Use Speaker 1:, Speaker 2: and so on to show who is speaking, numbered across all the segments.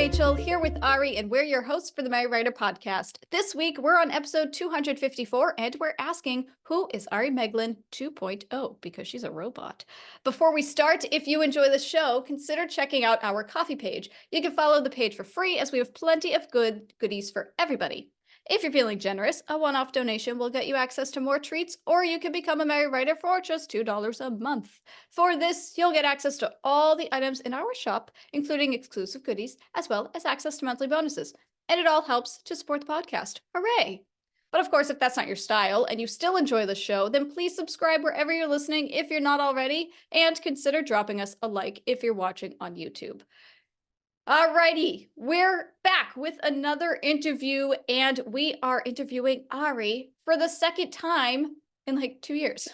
Speaker 1: Rachel, here with Ari, and we're your hosts for the My Writer podcast. This week, we're on episode 254, and we're asking, who is Ari Meghlen 2.0? Because she's a robot. Before we start, if you enjoy the show, consider checking out our coffee page. You can follow the page for free, as we have plenty of goodies for everybody. If you're feeling generous, a one-off donation will get you access to more treats, or you can become a Merry Writer for just $2 a month. For this, you'll get access to all the items in our shop, including exclusive goodies, as well as access to monthly bonuses. And it all helps to support the podcast. Hooray! But of course, if that's not your style and you still enjoy the show, then please subscribe wherever you're listening if you're not already, and consider dropping us a like if you're watching on YouTube. Alrighty, we're back with another interview, and we are interviewing Ari for the second time in like 2 years.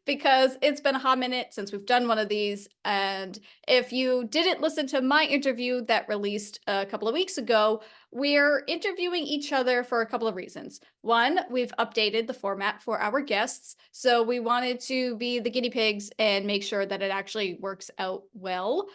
Speaker 1: Because it's been a hot minute since we've done one of these, and if you didn't listen to my interview that released a couple of weeks ago, we're interviewing each other for a couple of reasons. One, we've updated the format for our guests, so we wanted to be the guinea pigs and make sure that it actually works out well.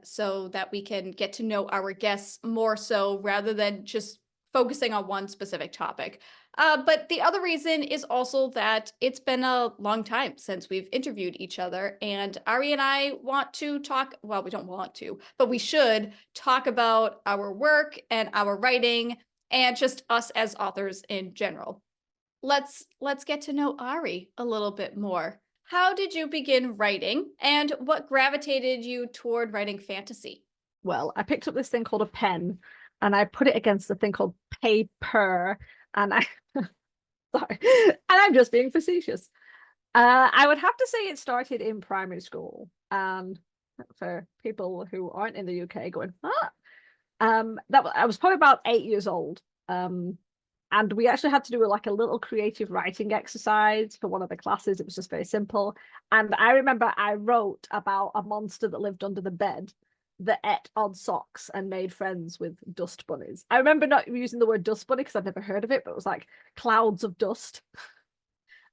Speaker 1: So that we can get to know our guests more so rather than just focusing on one specific topic. But the other reason is also that it's been a long time since we've interviewed each other, and Ari and I want to talk, well, we don't want to, but we should talk about our work and our writing and just us as authors in general. Let's get to know Ari a little bit more. How did you begin writing, and what gravitated you toward writing fantasy?
Speaker 2: Well, I picked up this thing called a pen, and I put it against the thing called paper, and sorry, and I'm just being facetious. I would have to say it started in primary school, and for people who aren't in the UK going, huh? I was probably about 8 years old. And we actually had to do like a little creative writing exercise for one of the classes. It was just very simple. And I remember I wrote about a monster that lived under the bed that ate odd socks and made friends with dust bunnies. I remember not using the word dust bunny because I'd never heard of it, but it was like clouds of dust.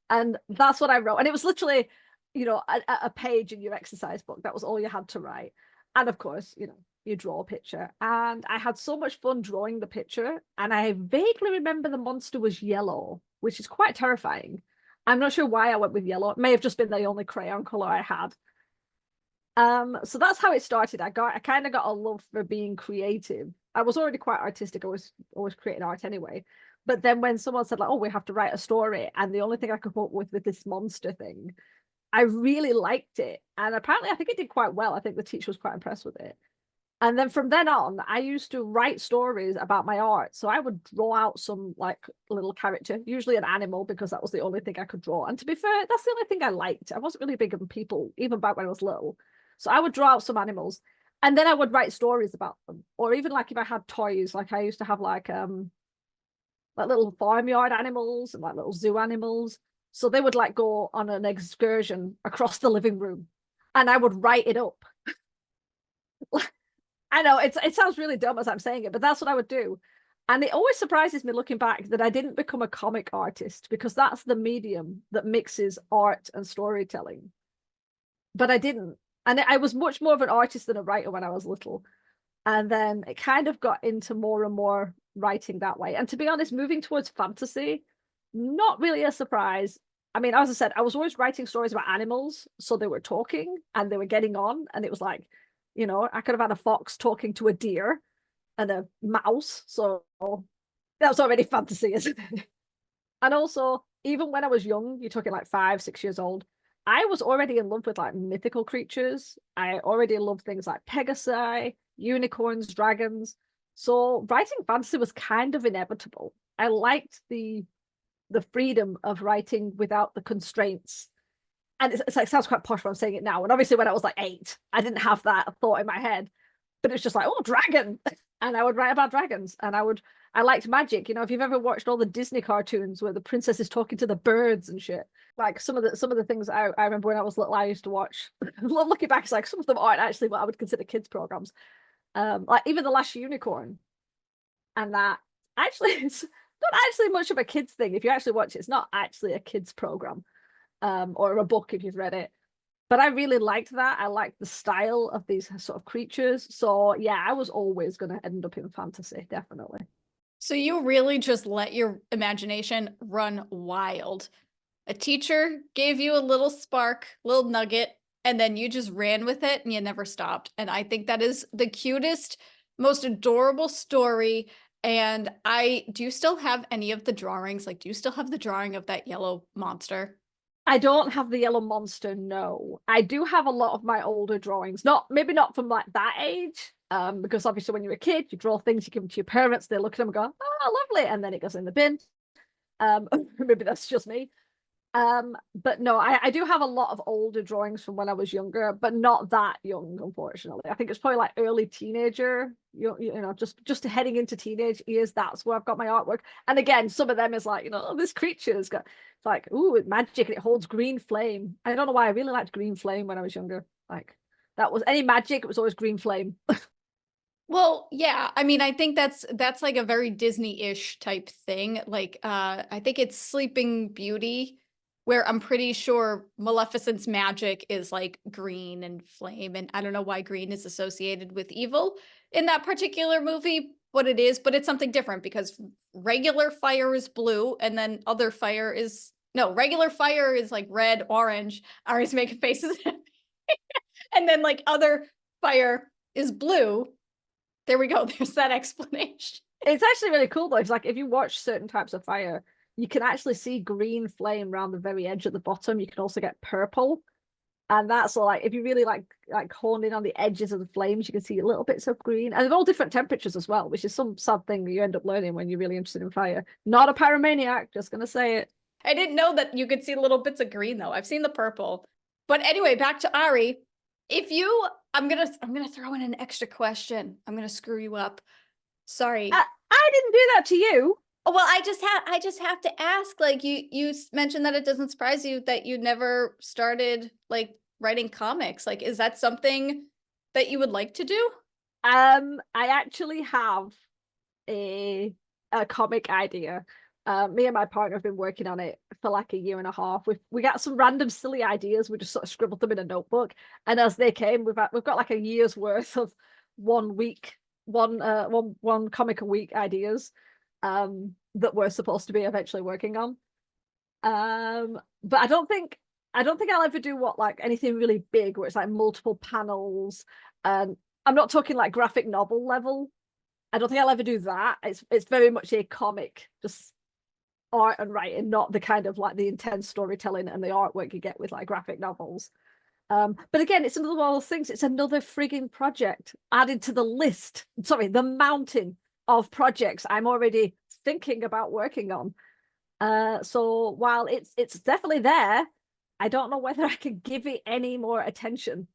Speaker 2: And that's what I wrote. And it was literally, a page in your exercise book. That was all you had to write. And of course, you draw a picture, and I had so much fun drawing the picture, and I vaguely remember the monster was yellow, which is quite terrifying. I'm not sure why I went with yellow. It may have just been the only crayon color I had. So that's how it started. I kind of got a love for being creative. I was already quite artistic. I was always creating art anyway. But then when someone said like, oh, we have to write a story, and the only thing I could come up with this monster thing, I really liked it. And apparently I think it did quite well. I think the teacher was quite impressed with it. And then from then on, I used to write stories about my art. So I would draw out some like little character, usually an animal, because that was the only thing I could draw. And to be fair, that's the only thing I liked. I wasn't really big on people, even back when I was little. So I would draw out some animals, and then I would write stories about them. Or even like if I had toys, like I used to have like little farmyard animals and like little zoo animals. So they would like go on an excursion across the living room, and I would write it up. I know it sounds really dumb as I'm saying it, but that's what I would do. And it always surprises me looking back that I didn't become a comic artist, because that's the medium that mixes art and storytelling. But I didn't. And I was much more of an artist than a writer when I was little. And then it kind of got into more and more writing that way. And to be honest, moving towards fantasy, not really a surprise. I mean, as I said, I was always writing stories about animals. So they were talking and they were getting on. And it was like, I could have had a fox talking to a deer and a mouse. So that was already fantasy, isn't it? And also, even when I was young, you're talking like 5, 6 years old, I was already in love with like mythical creatures. I already loved things like Pegasi, unicorns, dragons. So writing fantasy was kind of inevitable. I liked the freedom of writing without the constraints. And it's like, it sounds quite posh when I'm saying it now. And obviously when I was like 8, I didn't have that thought in my head, but it's just like, oh, dragon. And I would write about dragons, and I liked magic. If you've ever watched all the Disney cartoons where the princess is talking to the birds and shit, like some of the things I remember when I was little, I used to watch. Looking back, it's like some of them aren't actually what I would consider kids programs. Like even The Last Unicorn. And that actually it's not actually much of a kids thing. If you actually watch it, it's not actually a kids program. Or a book if you've read it. But I really liked that. I liked the style of these sort of creatures. So yeah, I was always going to end up in fantasy, definitely.
Speaker 1: So you really just let your imagination run wild. A teacher gave you a little spark, little nugget, and then you just ran with it and you never stopped. And I think that is the cutest, most adorable story. And do you still have any of the drawings? Like, do you still have the drawing of that yellow monster?
Speaker 2: I don't have the yellow monster, no. I do have a lot of my older drawings. Maybe not from like that age. Because obviously when you're a kid, you draw things, you give them to your parents, they look at them and go, oh, lovely, and then it goes in the bin. Maybe that's just me. But no, I do have a lot of older drawings from when I was younger, but not that young, unfortunately. I think it's probably like early teenager, just heading into teenage years. That's where I've got my artwork. And again, some of them is like, this creature's got, it's like, ooh, it's magic and it holds green flame. I don't know why I really liked green flame when I was younger. Like that was any magic, it was always green flame.
Speaker 1: Well, yeah. I mean, I think that's like a very Disney-ish type thing. Like, I think it's Sleeping Beauty, where I'm pretty sure Maleficent's magic is like green and flame, and I don't know why green is associated with evil in that particular movie, what it is, but it's something different because regular fire is blue, and then other fire is no, regular fire is like red, orange. Ari's making faces, and then like other fire is blue. There we go. There's that explanation.
Speaker 2: It's actually really cool though. It's like if you watch certain types of fire, you can actually see green flame around the very edge at the bottom. You can also get purple. And that's like if you really like hone in on the edges of the flames, you can see little bits of green. And they're all different temperatures as well, which is some sad thing that you end up learning when you're really interested in fire. Not a pyromaniac, just gonna say it.
Speaker 1: I didn't know that you could see little bits of green though. I've seen the purple. But anyway, back to Ari. If you I'm gonna throw in an extra question. I'm gonna screw you up. Sorry.
Speaker 2: I didn't do that to you.
Speaker 1: Oh, well, I just have to ask, like you mentioned that it doesn't surprise you that you never started like writing comics. Like, is that something that you would like to do?
Speaker 2: I actually have a comic idea. Me and my partner have been working on it for like a year and a half. We got some random silly ideas. We just sort of scribbled them in a notebook, and as they came, we've got like a year's worth of one comic a week ideas that we're supposed to be eventually working on. But I don't think I'll ever do anything really big where it's like multiple panels. And I'm not talking like graphic novel level. I don't think I'll ever do that. It's very much a comic, just art and writing, not the kind of like the intense storytelling and the artwork you get with like graphic novels. But again, it's another one of those things. It's another frigging project added to the list. Sorry, the mountain of projects I'm already thinking about working on. So while it's definitely there, I don't know whether I can give it any more attention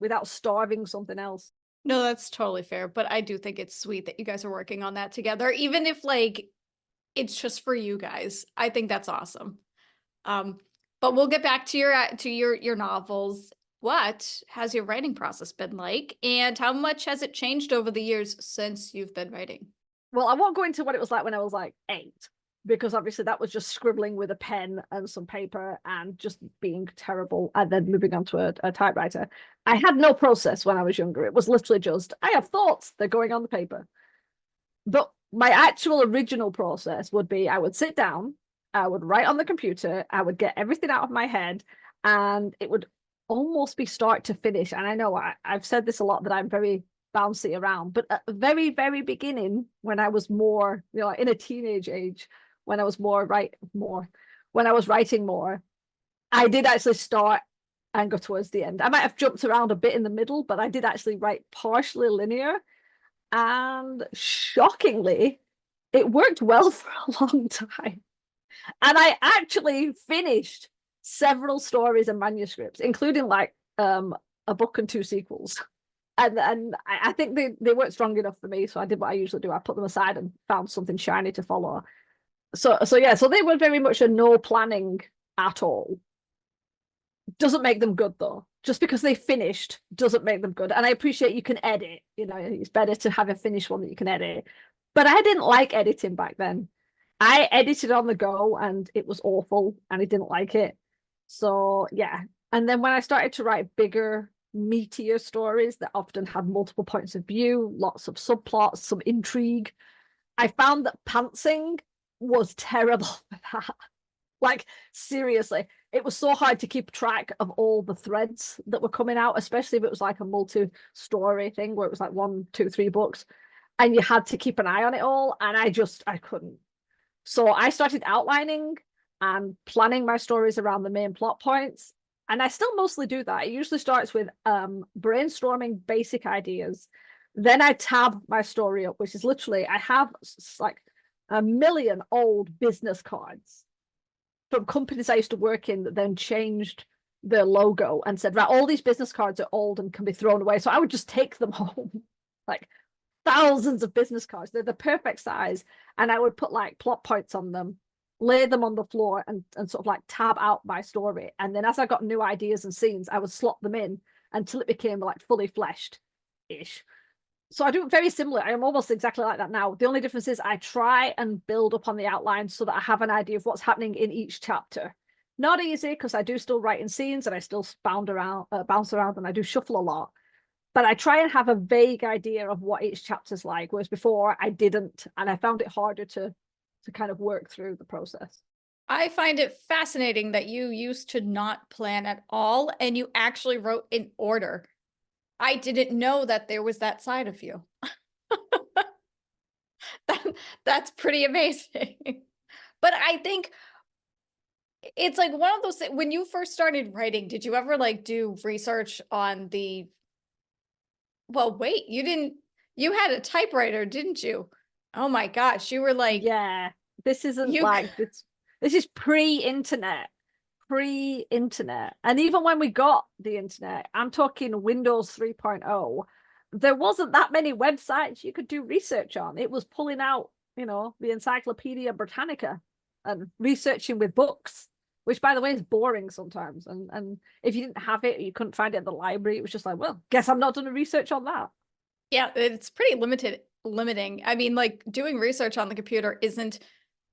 Speaker 2: without starving something else.
Speaker 1: No, that's totally fair. But I do think it's sweet that you guys are working on that together, even if like it's just for you guys. I think that's awesome. But we'll get back to your novels. What has your writing process been like, and how much has it changed over the years since you've been writing?
Speaker 2: Well, I won't go into what it was like when I was like 8, because obviously that was just scribbling with a pen and some paper and just being terrible, and then moving on to a typewriter. I had no process when I was younger. It was literally just, I have thoughts, they're going on the paper. But my actual original process would be I would sit down, I would write on the computer, I would get everything out of my head, and it would almost be start to finish. And I know I've said this a lot, that I'm very bouncy around, but at the very, very beginning, when I was more, in a teenage age, when I was when I was writing more, I did actually start and go towards the end. I might have jumped around a bit in the middle, but I did actually write partially linear. And shockingly, it worked well for a long time. And I actually finished several stories and manuscripts, including like a book and 2 sequels. And I think they weren't strong enough for me, so I did what I usually do. I put them aside and found something shiny to follow. So yeah, so they were very much a no planning at all. Doesn't make them good though. Just because they finished doesn't make them good. And I appreciate you can edit. It's better to have a finished one that you can edit. But I didn't like editing back then. I edited on the go and it was awful and I didn't like it. So yeah, And then when I started to write bigger, meatier stories that often had multiple points of view, lots of subplots, some intrigue, I found that pantsing was terrible for that. Like, seriously, it was so hard to keep track of all the threads that were coming out, especially if it was like a multi-story thing where it was like 1, 2, 3 books, and you had to keep an eye on it all. And I couldn't. So I started outlining and planning my stories around the main plot points. And I still mostly do that. It usually starts with brainstorming basic ideas. Then I tab my story up, which is literally, I have like a million old business cards from companies I used to work in that then changed their logo and said, right, all these business cards are old and can be thrown away. So I would just take them home, like thousands of business cards. They're the perfect size. And I would put like plot points on them, lay them on the floor and sort of like tab out my story. And then as I got new ideas and scenes, I would slot them in until it became like fully fleshed ish. So I do it very similar. I am almost exactly like that now. The only difference is I try and build up on the outline so that I have an idea of what's happening in each chapter. Not easy because I do still write in scenes and I still bounce around and I do shuffle a lot. But I try and have a vague idea of what each chapter's like, whereas before I didn't, and I found it harder to kind of work through the process.
Speaker 1: I find it fascinating that you used to not plan at all and you actually wrote in order. I didn't know that there was that side of you. That, that's pretty amazing. But I think it's like one of those things, when you first started writing, did you ever like do research on the, well, wait, you had a typewriter, didn't you? Oh my gosh, you were like,
Speaker 2: Yeah, this isn't
Speaker 1: you,
Speaker 2: like this is pre-internet. Pre-internet. And even when we got the internet, I'm talking Windows 3.0, there wasn't that many websites you could do research on. It was pulling out, the Encyclopedia Britannica and researching with books, which by the way is boring sometimes. And if you didn't have it, you couldn't find it at the library, it was just like, well, guess I'm not doing research on that.
Speaker 1: yeah, it's pretty limiting. I mean, like doing research on the computer isn't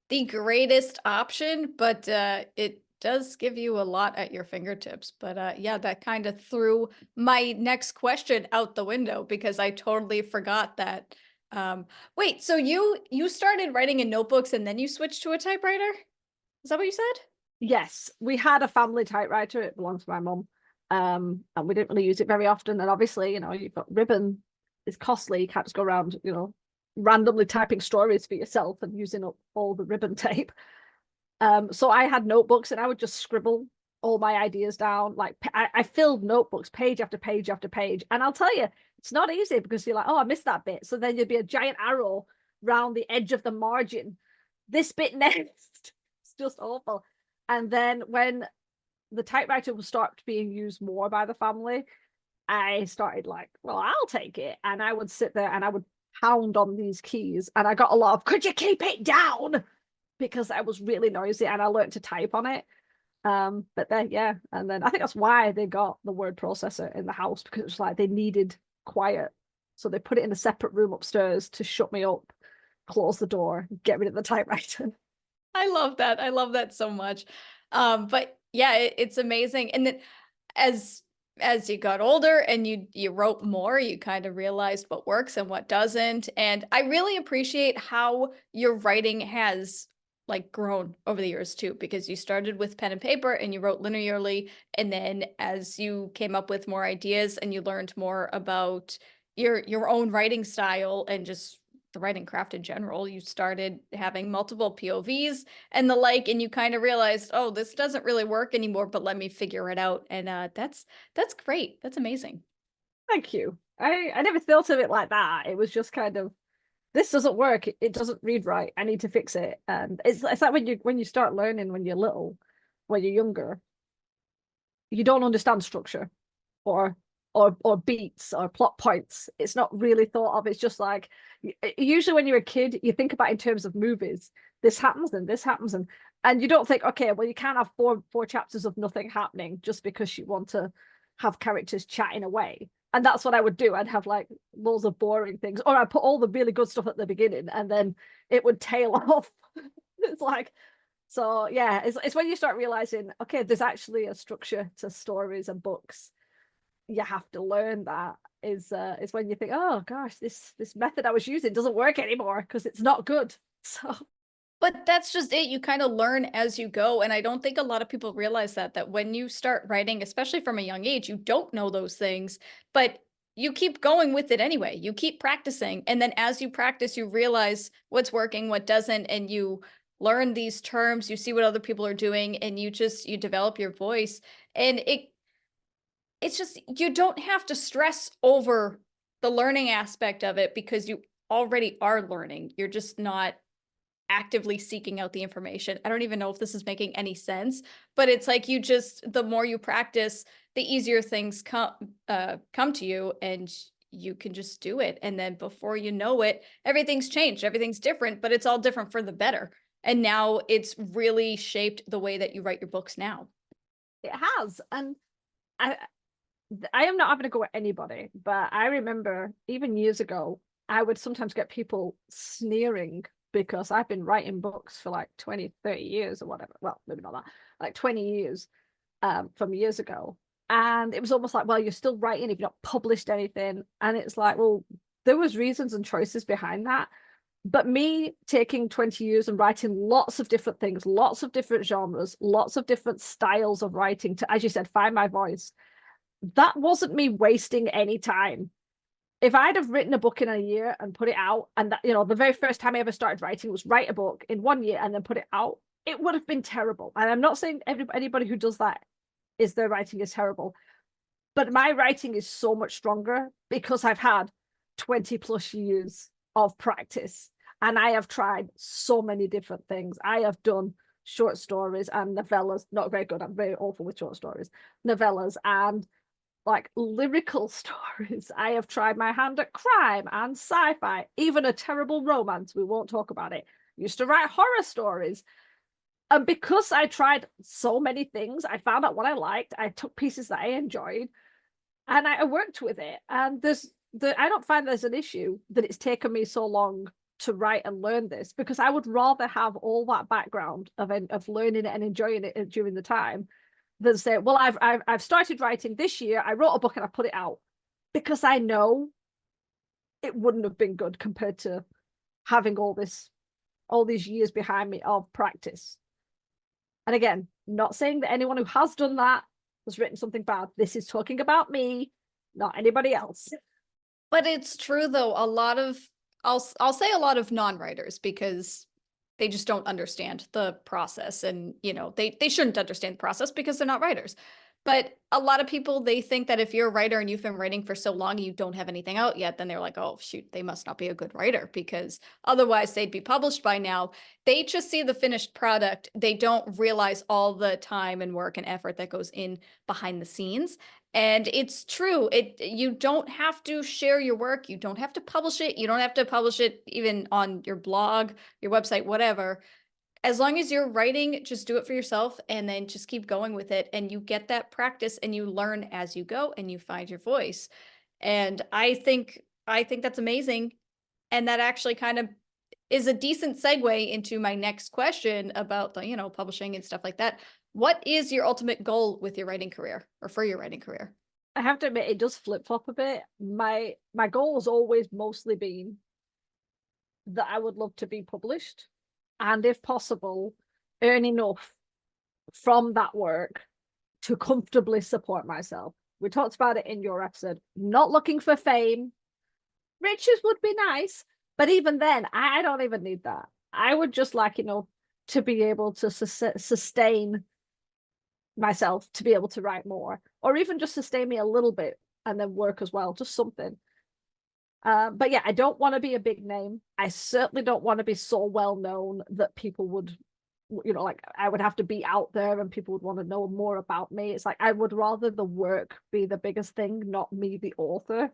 Speaker 1: the greatest option, but it does give you a lot at your fingertips. But yeah, that kind of threw my next question out the window because I totally forgot that. Um, Wait, so you started writing in notebooks and then you switched to a typewriter? Is that what you said?
Speaker 2: Yes, we had a family typewriter. It belonged to my mum. And we didn't really use it very often. And obviously, you've got ribbon, it's costly. You can't just go around, randomly typing stories for yourself and using up all the ribbon tape. So I had notebooks and I would just scribble all my ideas down. Like I filled notebooks page after page after page. And I'll tell you, it's not easy because you're like, oh, I missed that bit. So then you'd be a giant arrow round the edge of the margin. This bit next. It's just awful. And then when the typewriter was stopped being used more by the family, I started like, well, I'll take it. And I would sit there and I would pound on these keys. And I got a lot of, could you keep it down? Because I was really noisy and I learned to type on it. But then, yeah. And then I think that's why they got the word processor in the house, because it was like they needed quiet. So they put it in a separate room upstairs to shut me up, close the door, get rid of the typewriter.
Speaker 1: I love that. I love that so much. But yeah, it's amazing. And then as you got older and you wrote more, you kind of realized what works and what doesn't. And I really appreciate how your writing has like grown over the years too, because you started with pen and paper and you wrote linearly. And then as you came up with more ideas and you learned more about your own writing style and just the writing craft in general, you started having multiple POVs and the like, and you kind of realized, oh, this doesn't really work anymore, but let me figure it out. And that's great. That's amazing.
Speaker 2: Thank you. I never thought of it like that. It was just kind of, this doesn't work. It doesn't read right. I need to fix it. And it's like when you start learning when you're little, when you're younger, you don't understand structure or or beats or plot points. It's not really thought of. It's just like usually when you're a kid, you think about in terms of movies. This happens and this happens and you don't think, okay, well, you can't have four chapters of nothing happening just because you want to have characters chatting away. And that's what I would do. I'd have like loads of boring things, or I'd put all the really good stuff at the beginning and then it would tail off. It's like, So yeah, it's when you start realizing, okay, there's actually a structure to stories and books. You have to learn that is when you think, oh gosh, this method I was using doesn't work anymore because it's not good. So
Speaker 1: But that's just it. You kind of learn as you go. And I don't think a lot of people realize that when you start writing, especially from a young age, you don't know those things, but you keep going with it anyway. You keep practicing. And then as you practice, you realize what's working, what doesn't, and you learn these terms, you see what other people are doing, and you develop your voice. And it's just you don't have to stress over the learning aspect of it because you already are learning. You're just not actively seeking out the information. I don't even know if this is making any sense, but it's like the more you practice, the easier things come to you and you can just do it. And then before you know it, everything's changed, everything's different, but it's all different for the better. And now it's really shaped the way that you write your books now.
Speaker 2: it has. And I I am not having to go at anybody, but I remember even years ago, I would sometimes get people sneering because I've been writing books for like 20, 30 years or whatever. Well, maybe not that, like 20 years from years ago. And it was almost like, well, you're still writing if you've not published anything. And it's like, well, there was reasons and choices behind that. But me taking 20 years and writing lots of different things, lots of different genres, lots of different styles of writing to, as you said, find my voice, that wasn't me wasting any time. If I'd have written a book in a year and put it out, and that, the very first time I ever started writing was write a book in 1 year and then put it out, it would have been terrible. And I'm not saying anybody who does that is their writing is terrible, but my writing is so much stronger because I've had 20 plus years of practice and I have tried so many different things. I have done short stories and novellas, not very good. I'm very awful with short stories, novellas and like lyrical stories. I have tried my hand at crime and sci-fi, even a terrible romance. We won't talk about it. Used to write horror stories. And because I tried so many things, I found out what I liked. I took pieces that I enjoyed and I worked with it. And I don't find there's an issue that it's taken me so long to write and learn this because I would rather have all that background of learning it and enjoying it during the time than say, well, I've started writing this year. I wrote a book and I put it out because I know it wouldn't have been good compared to having all these years behind me of practice. And again, not saying that anyone who has done that has written something bad. This is talking about me, not anybody else.
Speaker 1: But it's true though, I'll say a lot of non-writers because they just don't understand the process and they shouldn't understand the process because they're not writers. But a lot of people, they think that if you're a writer and you've been writing for so long and you don't have anything out yet, then they're like, oh shoot, they must not be a good writer because otherwise they'd be published by now. They just see the finished product. They don't realize all the time and work and effort that goes in behind the scenes. And it's true. You don't have to share your work. You don't have to publish it. You don't have to publish it even on your blog, your website, whatever. As long as you're writing, just do it for yourself and then just keep going with it. And you get that practice and you learn as you go and you find your voice. And I think that's amazing. And that actually kind of is a decent segue into my next question about the publishing and stuff like that. What is your ultimate goal with your writing career or for your writing career?
Speaker 2: I have to admit, it does flip flop a bit. My goal has always mostly been that I would love to be published, and if possible, earn enough from that work to comfortably support myself. We talked about it in your episode. Not looking for fame. Riches would be nice, but even then, I don't even need that. I would just like, to be able to sustain myself, to be able to write more, or even just sustain me a little bit and then work as well, just something. But yeah, I don't want to be a big name. I certainly don't want to be so well known that people would, like I would have to be out there and people would want to know more about me. It's like I would rather the work be the biggest thing, not me, the author.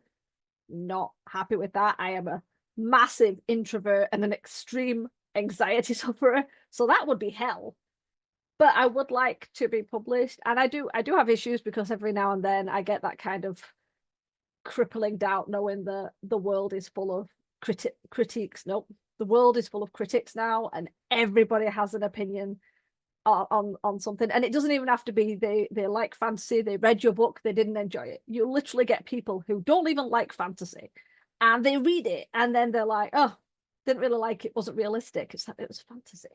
Speaker 2: Not happy with that. I am a massive introvert and an extreme anxiety sufferer, so that would be hell. But I would like to be published, and I do have issues because every now and then I get that kind of crippling doubt knowing that the world is full of critiques. Nope, the world is full of critics now and everybody has an opinion on something, and it doesn't even have to be they like fantasy, they read your book, they didn't enjoy it. You literally get people who don't even like fantasy and they read it and then they're like, oh, didn't really like it, wasn't realistic, it was fantasy.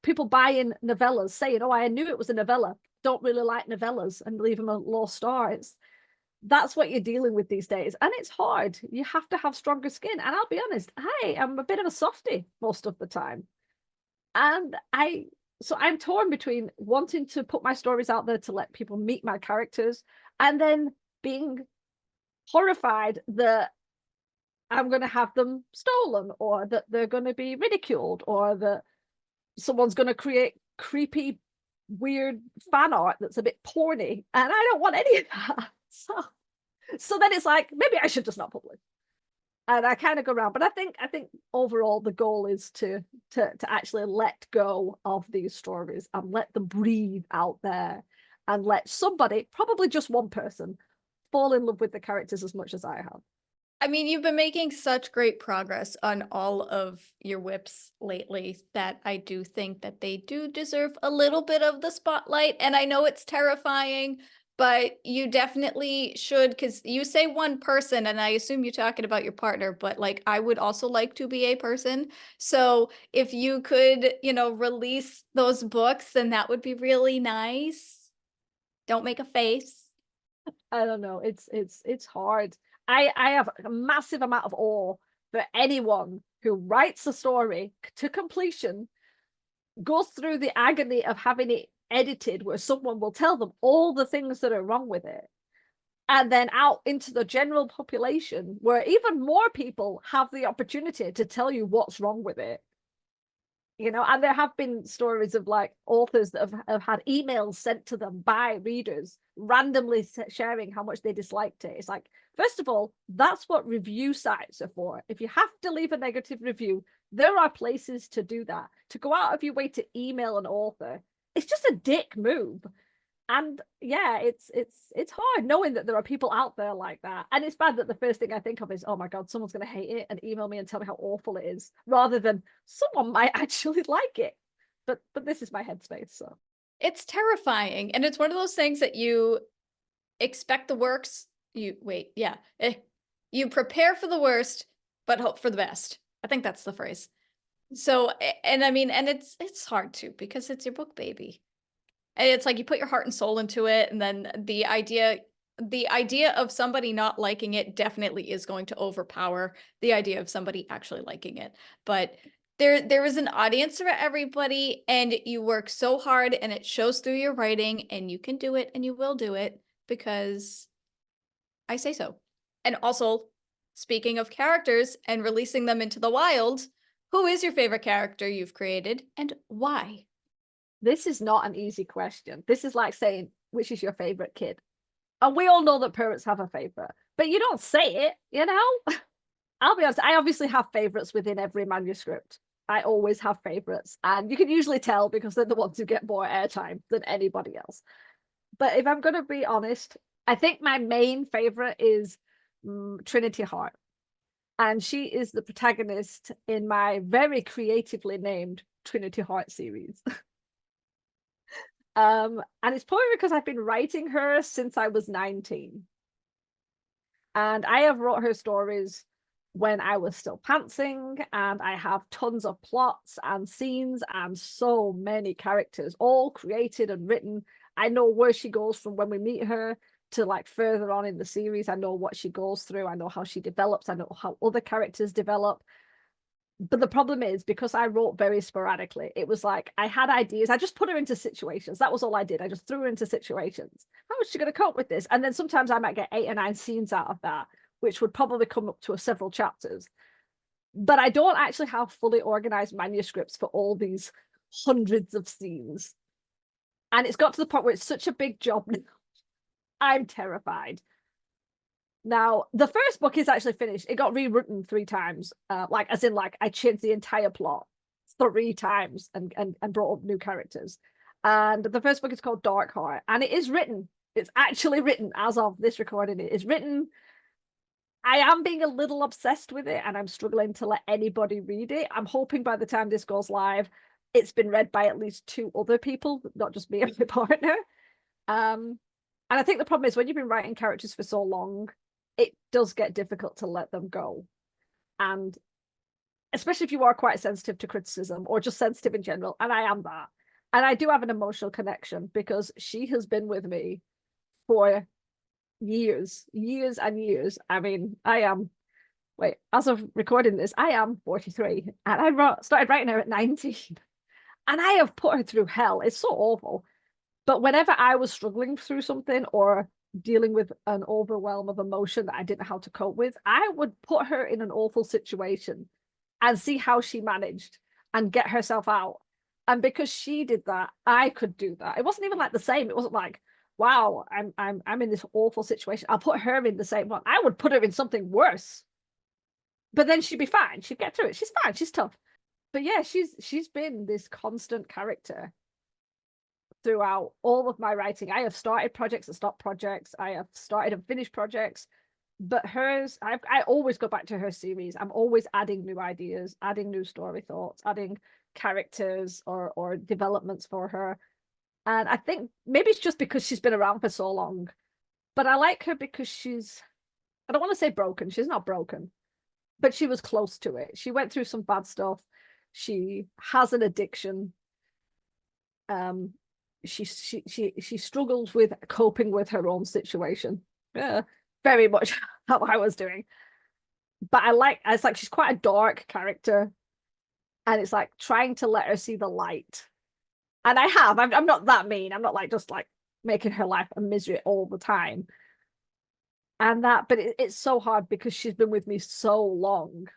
Speaker 2: People buy in novellas saying, oh, I knew it was a novella, don't really like novellas, and leave them a low star. That's what you're dealing with these days, and it's hard. You have to have stronger skin, and I'll be honest, I am a bit of a softie most of the time. And I'm torn between wanting to put my stories out there to let people meet my characters and then being horrified that I'm going to have them stolen, or that they're going to be ridiculed, or that someone's going to create creepy, weird fan art that's a bit porny. And I don't want any of that. So then it's like, maybe I should just not publish. And I kind of go around, but I think overall the goal is to actually let go of these stories and let them breathe out there, and let somebody, probably just one person, fall in love with the characters as much as I have.
Speaker 1: I mean, you've been making such great progress on all of your whips lately that I do think that they do deserve a little bit of the spotlight. And I know it's terrifying, but you definitely should, because you say one person, and I assume you're talking about your partner, but like I would also like to be a person. So if you could, release those books, then that would be really nice. Don't make a face.
Speaker 2: I don't know. It's hard. I have a massive amount of awe for anyone who writes a story to completion, goes through the agony of having it edited where someone will tell them all the things that are wrong with it, and then out into the general population where even more people have the opportunity to tell you what's wrong with it. And there have been stories of like authors that have had emails sent to them by readers randomly sharing how much they disliked it. It's like, first of all, that's what review sites are for. If you have to leave a negative review, there are places to do that. To go out of your way to email an author, it's just a dick move. And yeah, it's hard knowing that there are people out there like that. And it's bad that the first thing I think of is, oh my God, someone's going to hate it and email me and tell me how awful it is, rather than someone might actually like it. But this is my headspace. So
Speaker 1: It's terrifying. And it's one of those things that you expect the worst. You prepare for the worst, but hope for the best. I think that's the phrase. So, and I mean, and it's hard too, because it's your book, baby. And it's like you put your heart and soul into it, and then the idea of somebody not liking it definitely is going to overpower the idea of somebody actually liking it. But there is an audience for everybody, and you work so hard, and it shows through your writing, and you can do it, and you will do it because I say so. And also, speaking of characters and releasing them into the wild, who is your favorite character you've created and why?
Speaker 2: this is not an easy question. This is like saying, which is your favorite kid? And we all know that parents have a favorite, but you don't say it. I'll be honest, I obviously have favorites within every manuscript. I always have favorites, and you can usually tell because they're the ones who get more airtime than anybody else. But if I'm going to be honest, I think my main favorite is Trinity Hart. And she is the protagonist in my very creatively named Trinity Hart series. And it's probably because I've been writing her since I was 19. And I have wrote her stories when I was still pantsing, and I have tons of plots and scenes and so many characters all created and written. I know where she goes from when we meet her to like further on in the series. I know what she goes through. I know how she develops. I know how other characters develop. But the problem is, because I wrote very sporadically, it was like I had ideas. I just put her into situations. That was all I did. I just threw her into situations. How is she going to cope with this? And then sometimes I might get 8 or 9 scenes out of that, which would probably come up to several chapters. But I don't actually have fully organized manuscripts for all these hundreds of scenes. And it's got to the point where it's such a big job now. I'm terrified. Now, the first book is actually finished. It got rewritten 3 times. As in I changed the entire plot 3 times and brought up new characters. And the first book is called Dark Heart. And it is written. It's actually written as of this recording. It is written. I am being a little obsessed with it, and I'm struggling to let anybody read it. I'm hoping by the time this goes live, it's been read by at least 2 other people, not just me and my partner. And I think the problem is when you've been writing characters for so long, it does get difficult to let them go. And especially if you are quite sensitive to criticism or just sensitive in general, and I am that. And I do have an emotional connection because she has been with me for years and years. I mean, as of recording this, I am 43 and I started writing her at 19. And I have put her through hell. It's so awful. But whenever I was struggling through something or dealing with an overwhelm of emotion that I didn't know how to cope with, I would put her in an awful situation and see how she managed and get herself out. And because she did that, I could do that. It wasn't even like the same. It wasn't like, wow, I'm in this awful situation. I'll put her in the same one. I would put her in something worse. But then she'd be fine. She'd get through it. She's fine. She's tough. But yeah, she's been this constant character throughout all of my writing. I have started projects and stopped projects. I have started and finished projects. But hers, I always go back to her series. I'm always adding new ideas, adding new story thoughts, adding characters or developments for her. And I think maybe it's just because she's been around for so long. But I like her because I don't want to say broken. She's not broken, but she was close to it. She went through some bad stuff. She has an addiction. She struggles with coping with her own situation. Yeah, very much how I was doing. But it's like she's quite a dark character, and it's like trying to let her see the light. And I'm not that mean. I'm not like just like making her life a misery all the time. And but it's so hard because she's been with me so long.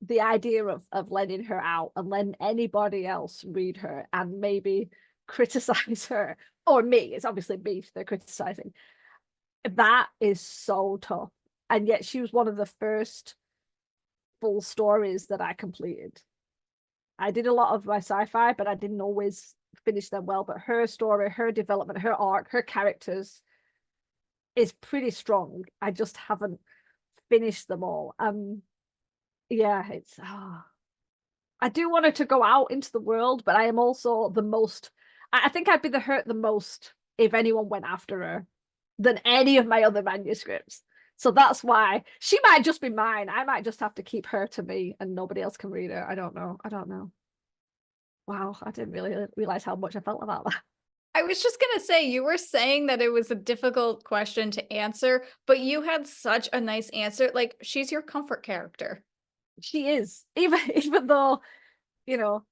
Speaker 2: The idea of letting her out and letting anybody else read her and maybe criticize her, or me, it's obviously me they're criticizing, that is so tough. And yet she was one of the first full stories that I completed. I did a lot of my sci-fi, but I didn't always finish them well. But her story, her development, her arc, her characters is pretty strong. I just haven't finished them all. Yeah, it's I do want her to go out into the world, but I am also the most I think I'd be hurt the most if anyone went after her than any of my other manuscripts. So that's why she might just be mine. I might just have to keep her to me and nobody else can read her. I don't know. Wow, I didn't really realize how much I felt about that.
Speaker 1: I was just gonna say, you were saying that it was a difficult question to answer, but you had such a nice answer. Like, she's your comfort character.
Speaker 2: She is. Even though, you know,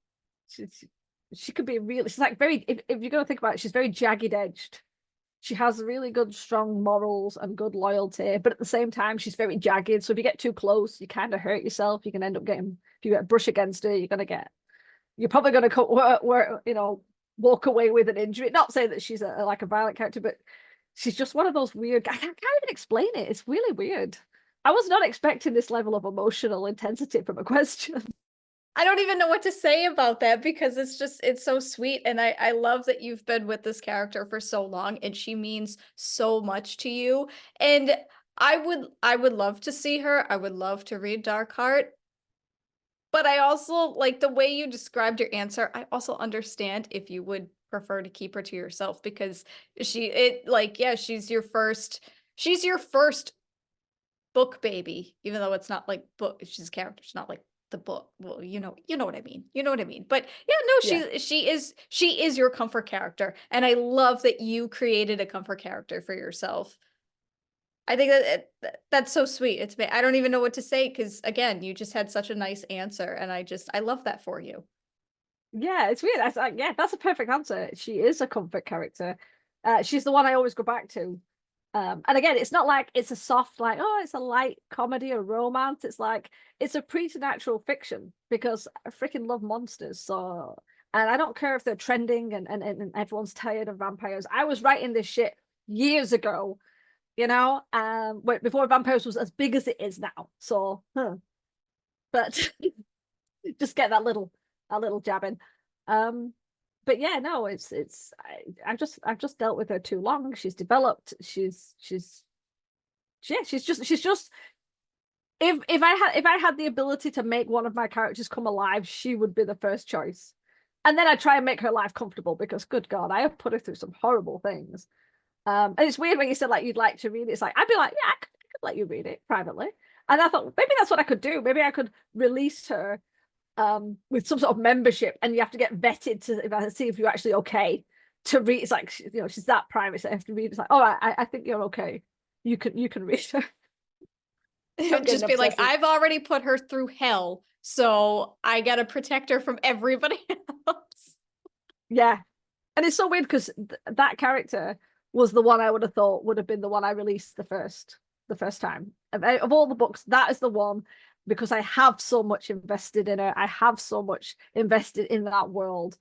Speaker 2: she could be really, she's like very, if you're gonna think about it, she's very jagged edged. She has really good, strong morals and good loyalty, but at the same time, she's very jagged. So if you get too close, you kind of hurt yourself. You can end up getting, if you get a brush against her, you're probably going to walk away with an injury. Not saying that she's like a violent character, but she's just one of those weird. I can't even explain it. It's really weird. I was not expecting this level of emotional intensity from a question.
Speaker 1: I don't even know what to say about that because it's so sweet. And I love that you've been with this character for so long and she means so much to you. And I would love to see her. I would love to read Dark Heart. But I also like the way you described your answer. I also understand if you would prefer to keep her to yourself because yeah, she's your first book baby, even though it's not like book, she's a character, it's not like the book. Well, you know what I mean. You know what I mean. But yeah, no,
Speaker 2: Yeah.
Speaker 1: she is your comfort character. And I love that you created a comfort character for yourself. I think that's so sweet. I don't even know what to say because again, you just had such a nice answer, and I love that for you.
Speaker 2: Yeah, it's weird. Yeah, that's a perfect answer. She is a comfort character. She's the one I always go back to. And again, it's not like it's a soft, like, oh, it's a light comedy or romance. It's like it's a preternatural fiction because I freaking love monsters. So, and I don't care if they're trending and everyone's tired of vampires. I was writing this shit years ago, before vampires was as big as it is now. So, but just get that little jab in. But yeah, no, I've just dealt with her too long. She's developed. She's just if I had the ability to make one of my characters come alive, she would be the first choice. And then I try and make her life comfortable because, good God, I have put her through some horrible things. And it's weird when you said like you'd like to read it. It's like I'd be like, yeah, I could let you read it privately. And I thought maybe that's what I could do. Maybe I could release her with some sort of membership, and you have to get vetted to see if you're actually okay to read. It's like she's that private, so I have to read. It's like, oh, I think you're okay. You can read her.
Speaker 1: It would just be like, I've already put her through hell, so I gotta protect her from everybody else.
Speaker 2: Yeah. And it's so weird because that character was the one I would have thought would have been the one I released the first time. Of all the books, that is the one, because I have so much invested in her. I have so much invested in that world.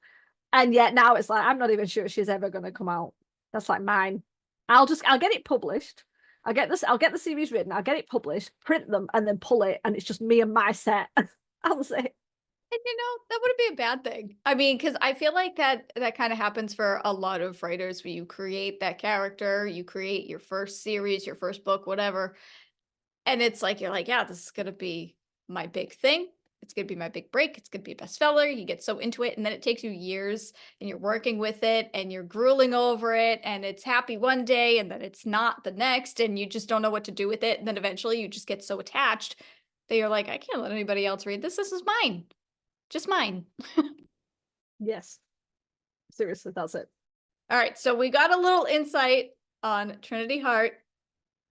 Speaker 2: And yet now it's like, I'm not even sure she's ever going to come out. That's like mine. I'll get it published. I'll get the series written, I'll get it published, print them, and then pull it, and it's just me and my set. I'll say.
Speaker 1: And that wouldn't be a bad thing. I mean, because I feel like that kind of happens for a lot of writers where you create that character, you create your first series, your first book, whatever. And it's like, you're like, yeah, this is going to be my big thing. It's going to be my big break. It's going to be a bestseller. You get so into it. And then it takes you years and you're working with it and you're grueling over it. And it's happy one day and then it's not the next. And you just don't know what to do with it. And then eventually you just get so attached that you're like, I can't let anybody else read this. This is mine. Just mine.
Speaker 2: Yes. Seriously, that's it.
Speaker 1: All right. So we got a little insight on Trinity Heart,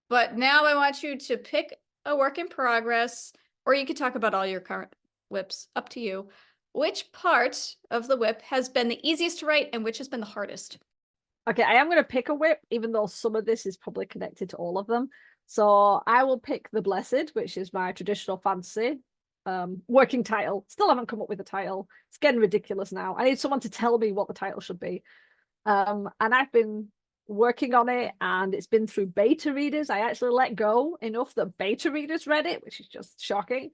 Speaker 1: but now I want you to pick a work in progress, or you could talk about all your current whips, up to you. Which part of the whip has been the easiest to write and which has been the hardest?
Speaker 2: Okay, I am going to pick a whip, even though some of this is probably connected to all of them. So I will pick The Blessed, which is my traditional fantasy working title. Still haven't come up with a title. It's getting ridiculous now. I need someone to tell me what the title should be. And I've been working on it, and it's been through beta readers. I actually let go enough that beta readers read it, which is just shocking.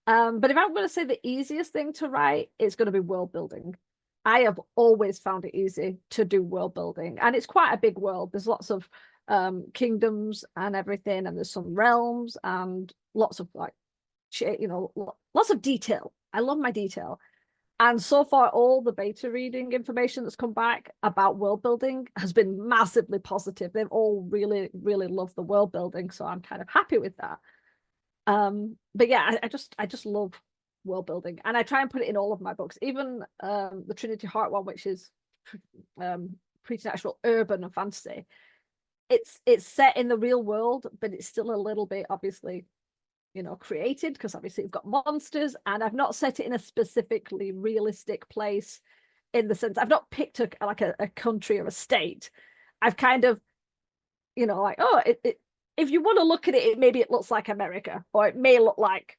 Speaker 2: But if I'm going to say the easiest thing to write, it's going to be world building. I have always found it easy to do world building, and it's quite a big world. There's lots of kingdoms and everything, and there's some realms and lots of like, lots of detail. I love my detail. And so far, all the beta reading information that's come back about world building has been massively positive. They've all really, really loved the world building, so I'm kind of happy with that. But yeah, I just love world building, and I try and put it in all of my books, even the Trinity Heart one, which is preternatural urban and fantasy. It's set in the real world, but it's still a little bit obviously created, because obviously you've got monsters, and I've not set it in a specifically realistic place, in the sense I've not picked a country or a state. I've kind of like, oh, if you want to look at it, maybe it looks like America, or it may look like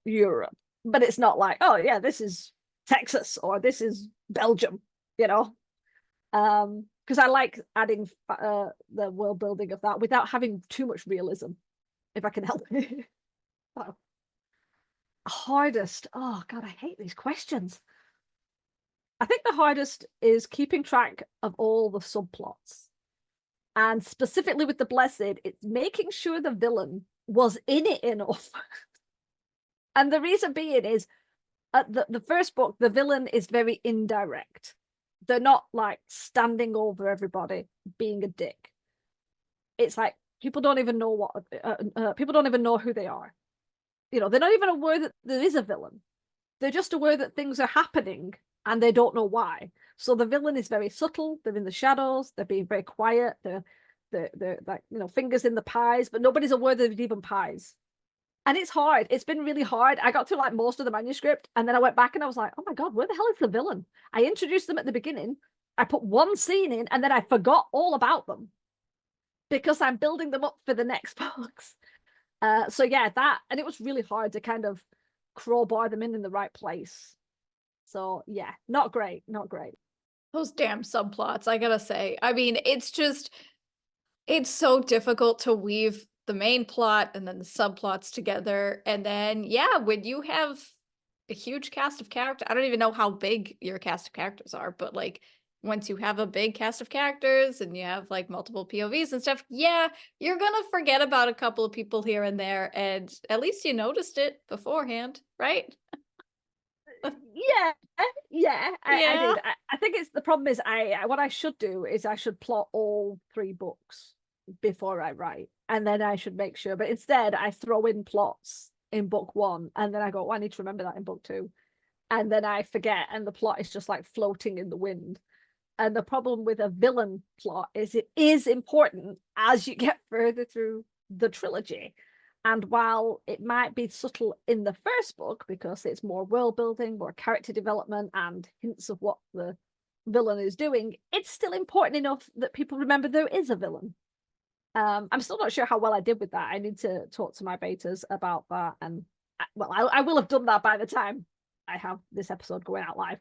Speaker 2: Europe, but it's not like, oh yeah, this is Texas or this is Belgium, because I like adding the world building of that without having too much realism, if I can help it. Oh. Hardest. Oh God, I hate these questions. I think the hardest is keeping track of all the subplots. And specifically with The Blessed, it's making sure the villain was in it enough. And the reason being is, the first book, the villain is very indirect. They're not like standing over everybody, being a dick. It's like people don't even know people don't even know who they are. They're not even aware that there is a villain. They're just aware that things are happening and they don't know why. So the villain is very subtle. They're in the shadows. They're being very quiet. They're like, fingers in the pies, but nobody's aware that there's even pies. And it's hard. It's been really hard. I got through like most of the manuscript, and then I went back and I was like, oh my God, where the hell is the villain? I introduced them at the beginning. I put one scene in, and then I forgot all about them because I'm building them up for the next books. So yeah, and it was really hard to kind of crowbar them in the right place. So yeah, not great.
Speaker 1: Those damn subplots, I gotta say. I mean, it's so difficult to weave the main plot and then the subplots together. And then, yeah, when you have a huge cast of characters, I don't even know how big your cast of characters are, but like, once you have a big cast of characters and you have like multiple POVs and stuff, yeah, you're gonna forget about a couple of people here and there, and at least you noticed it beforehand, right?
Speaker 2: Yeah, yeah, I
Speaker 1: Yeah.
Speaker 2: did. I think it's the problem is what I should do is I should plot all three books before I write, and then I should make sure. But instead, I throw in plots in book one, and then I go, oh, I need to remember that in book two, and then I forget, and the plot is just like floating in the wind. And the problem with a villain plot is it is important as you get further through the trilogy. And while it might be subtle in the first book because it's more world building, more character development, and hints of what the villain is doing, it's still important enough that people remember there is a villain. I'm still not sure how well I did with that. I need to talk to my betas about that. And well, I will have done that by the time I have this episode going out live.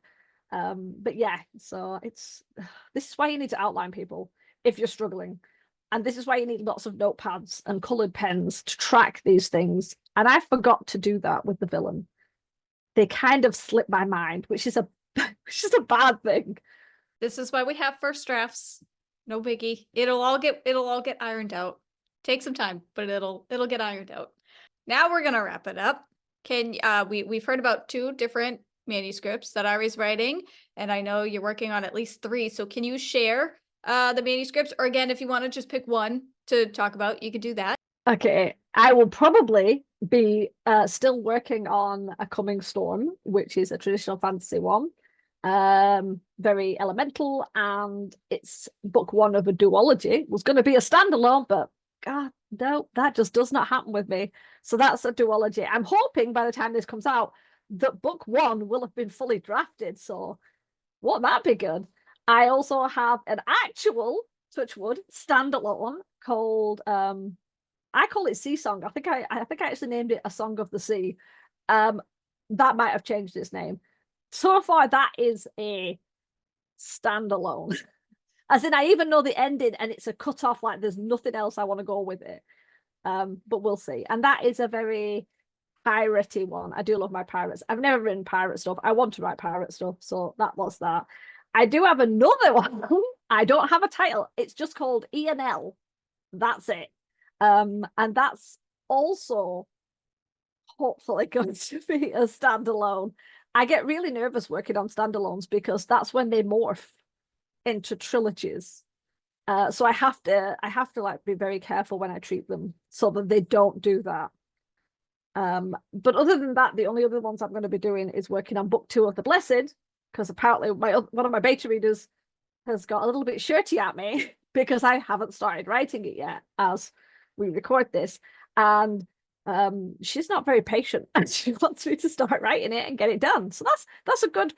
Speaker 2: But yeah, so it's this is why you need to outline people if you're struggling. And this is why you need lots of notepads and colored pens to track these things. And I forgot to do that with the villain. They kind of slipped my mind, which is a which is a bad thing.
Speaker 1: This is why we have first drafts. No biggie. It'll all get ironed out. Take some time, but it'll get ironed out. Now we're gonna wrap it up. Can we've heard about 2 different manuscripts that Ari's writing, and I know you're working on at least 3. So can you share the manuscripts, or again, if you want to just pick one to talk about, you could do that.
Speaker 2: Okay, I will probably be still working on A Coming Storm, which is a traditional fantasy one. Very elemental, and it's book one of a duology. It was going to be a standalone, but God, no, that just does not happen with me. So that's a duology. I'm hoping by the time this comes out that book one will have been fully drafted. So won't that be good? I also have an actual Touchwood standalone called I call it Sea Song. I think I actually named it A Song of the Sea. That might have changed its name. So far, that is a standalone. As in, I even know the ending, and it's a cut off. Like there's nothing else I want to go with it. But we'll see. And that is a very piratey one. I do love my pirates. I've never written pirate stuff. I want to write pirate stuff, so that was that. I do have another one. I don't have a title. It's just called E&L. That's it. And that's also hopefully going to be a standalone. I get really nervous working on standalones because that's when they morph into trilogies. So I have to like be very careful when I treat them so that they don't do that. But other than that, the only other ones I'm going to be doing is working on book 2 of The Blessed, because apparently one of my beta readers has got a little bit shirty at me because I haven't started writing it yet as we record this. And she's not very patient, and she wants me to start writing it and get it done. So that's a good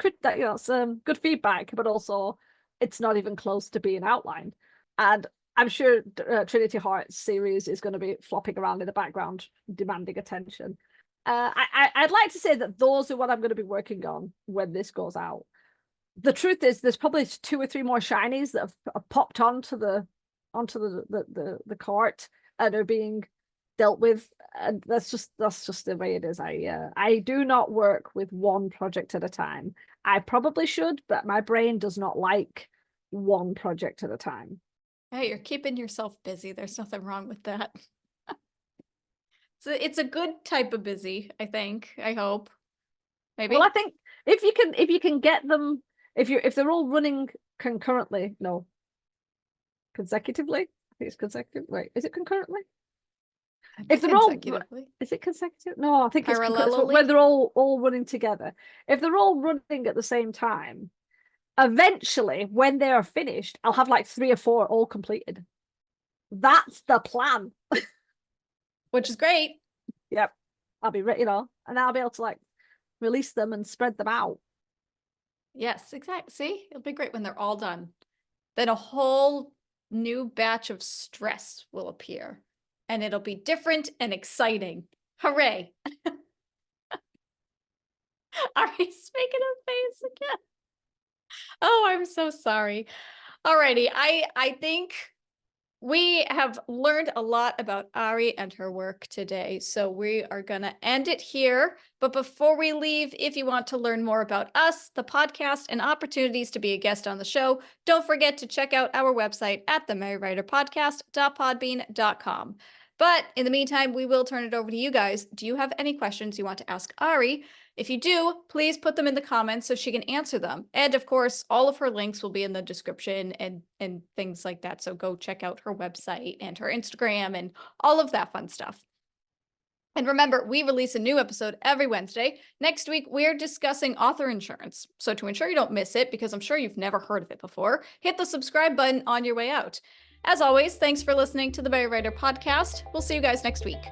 Speaker 2: some good feedback, but also it's not even close to being outlined. And I'm sure Trinity Hearts series is going to be flopping around in the background, demanding attention. I'd like to say that those are what I'm going to be working on when this goes out. The truth is, there's probably 2 or 3 more shinies that have popped onto the cart and are being dealt with, and that's just the way it is. I do not work with one project at a time. I probably should, but my brain does not like one project at a time.
Speaker 1: Hey, you're keeping yourself busy. There's nothing wrong with that. So it's a good type of busy, I think. I hope. Maybe.
Speaker 2: Well, I think if you can get them, if they're all running concurrently, no, consecutively. I think it's consecutive. Wait, is it concurrently? If they're all, is it consecutive? No, I think it's when they're all running together. If they're all running at the same time, eventually, when they are finished, I'll have like 3 or 4 all completed. That's the plan.
Speaker 1: Which is great.
Speaker 2: Yep. I'll be ready, and I'll be able to like release them and spread them out.
Speaker 1: Yes, exactly. See, it'll be great when they're all done. Then a whole new batch of stress will appear, and it'll be different and exciting. Hooray. Ari's making a face again. Oh, I'm so sorry. Alrighty, I think we have learned a lot about Ari and her work today, so we are going to end it here. But before we leave, if you want to learn more about us, the podcast, and opportunities to be a guest on the show, don't forget to check out our website at themerrywriterpodcast.podbean.com. But in the meantime, we will turn it over to you guys. Do you have any questions you want to ask Ari? If you do, please put them in the comments so she can answer them. And of course, all of her links will be in the description and things like that. So go check out her website and her Instagram and all of that fun stuff. And remember, we release a new episode every Wednesday. Next week, we're discussing author insurance. So to ensure you don't miss it, because I'm sure you've never heard of it before, hit the subscribe button on your way out. As always, thanks for listening to the Berry Writer Podcast. We'll see you guys next week.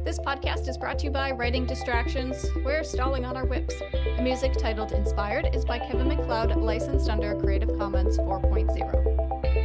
Speaker 1: This podcast is brought to you by Writing Distractions. We're stalling on our whips. The music titled Inspired is by Kevin MacLeod, licensed under Creative Commons 4.0.